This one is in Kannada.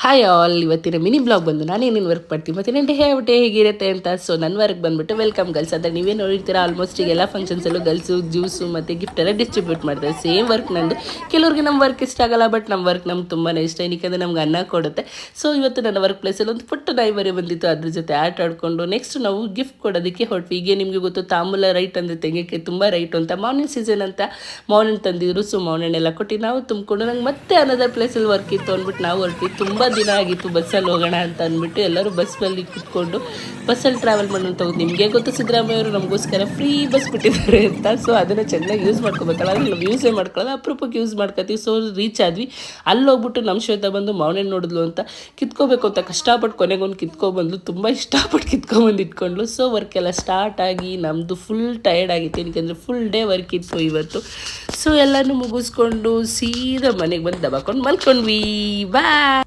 ಹಾಯ್ ಆಲ್, ಇವತ್ತಿನ ಮಿನಿ ಬ್ಲಾಗ್ ಬಂದು ನಾನೇನೇನು ವರ್ಕ್ ಮಾಡ್ತೀನಿ ಮತ್ತು ನನ್ನ ಡೇ ಹೇಗಿರುತ್ತೆ ಅಂತ. ಸೊ ನನ್ನ ವರ್ಕ್ ಬಂದುಬಿಟ್ಟು ವೆಲ್ಕಮ್ ಗರ್ಲ್ಸ್ ಅಂತ ನೀವೇ ನೋಡಿರ್ತೀರ. ಆಲ್ಮೋಸ್ಟ್ ಈಗ ಎಲ್ಲ ಫಂಕ್ಷನ್ಸಲ್ಲೂ ಗರ್ಲ್ಸು ಜ್ಯೂಸು ಮತ್ತು ಗಿಫ್ಟ್ ಎಲ್ಲ ಡಿಸ್ಟ್ರಿಬ್ಯೂಟ್ ಮಾಡ್ತಾರೆ. ಸೇಮ್ ವರ್ಕ್ ನಂದು. ಕೆಲವ್ರಿಗೆ ನಮ್ಮ ವರ್ಕ್ ಇಷ್ಟ ಆಗಲ್ಲ, ಬಟ್ ನಮ್ಮ ವರ್ಕ್ ನಮ್ಗೆ ತುಂಬಾ ಇಷ್ಟ, ಏನಕ್ಕೆ ನಮ್ಗೆ ಅನ್ನ ಕೊಡುತ್ತೆ. ಸೊ ಇವತ್ತು ನನ್ನ ವರ್ಕ್ ಪ್ಲೇಸಲ್ಲಿ ಒಂದು ಪುಟ್ಟ ನಾಯಿ ಬರೀ ಬಂದಿತ್ತು, ಅದ್ರ ಜೊತೆ ಆಟ ಆಡಿಕೊಂಡು ನೆಕ್ಸ್ಟ್ ನಾವು ಗಿಫ್ಟ್ ಕೊಡೋದಕ್ಕೆ ಹೊರಟ್ವಿ. ಈಗ ನಿಮಗೆ ಗೊತ್ತು, ತಾಂಬೂಲ ರೈಟ್ ಅಂದರೆ ತೆಂಗಕ್ಕೆ ತುಂಬ ರೈಟ್ ಅಂತ. ಮಾವಿನ ಸೀಸನ್ ಅಂತ ಮಾವಿನ ತಂದಿದ್ರು. ಸೊ ಮಾವಿನೆಲ್ಲ ಕೊಟ್ಟು ನಾವು ತುಂಬಿಕೊಂಡು ನಂಗೆ ಮತ್ತೆ ಅನದರ್ ಪ್ಲೇಸಲ್ಲಿ ವರ್ಕ್ ಇತ್ತು ಅಂದ್ಬಿಟ್ಟು ನಾವು ಹೊರಟ್ವಿ. ತುಂಬ ದಿನ ಆಗಿತ್ತು ಬಸ್ಸಲ್ಲಿ ಹೋಗೋಣ ಅಂತ ಅಂದ್ಬಿಟ್ಟು ಎಲ್ಲರೂ ಬಸ್ಸಲ್ಲಿ ಕೂತ್ಕೊಂಡು ಬಸ್ಸಲ್ಲಿ ಟ್ರಾವೆಲ್ ಮಾಡೋಣ ತಗೊಂಡು. ನಿಮಗೆ ಗೊತ್ತು, ಸಿದ್ದರಾಮಯ್ಯ ಅವರು ನಮಗೋಸ್ಕರ ಫ್ರೀ ಬಸ್ ಬಿಟ್ಟಿದ್ದಾರೆ ಅಂತ. ಸೊ ಅದನ್ನು ಚೆನ್ನಾಗಿ ಯೂಸ್ ಮಾಡ್ಕೋಬೇಕಲ್ಲ, ಆದರೆ ನಾವು ಯೂಸೇ ಮಾಡ್ಕೊಳ್ಳೋದು, ಅಪರೂಪಕ್ಕೆ ಯೂಸ್ ಮಾಡ್ಕೊತೀವಿ. ಸೊ ರೀಚ್ ಆದ್ವಿ. ಅಲ್ಲಿ ಹೋಗ್ಬಿಟ್ಟು ನಮ್ಮ ಶ್ವೇತಾ ಬಂದು ಮಾವನೇ ನೋಡಿದ್ಲು ಅಂತ ಕಿತ್ಕೋಬೇಕು ಅಂತ ಕಷ್ಟಪಟ್ಟು ಕೊನೆಗೊಂದು ಕಿತ್ಕೊಬಂದ್ಲು. ತುಂಬ ಇಷ್ಟಪಟ್ಟು ಕಿತ್ಕೊಂಬಂದು ಇಟ್ಕೊಂಡ್ಲು. ಸೊ ವರ್ಕ್ ಎಲ್ಲ ಸ್ಟಾರ್ಟ್ ಆಗಿ ನಮ್ಮದು ಫುಲ್ ಟಯರ್ಡ್ ಆಗಿತ್ತು, ಏನಕ್ಕೆ ಫುಲ್ ಡೇ ವರ್ಕ್ ಇತ್ತು ಇವತ್ತು. ಸೊ ಎಲ್ಲನೂ ಮುಗಿಸ್ಕೊಂಡು ಸೀದಾ ಮನೆಗೆ ಬಂದು ದಬಾಕೊಂಡು ಮಲ್ಕೊಂಡ್ವಿ. ಬಾಯ್.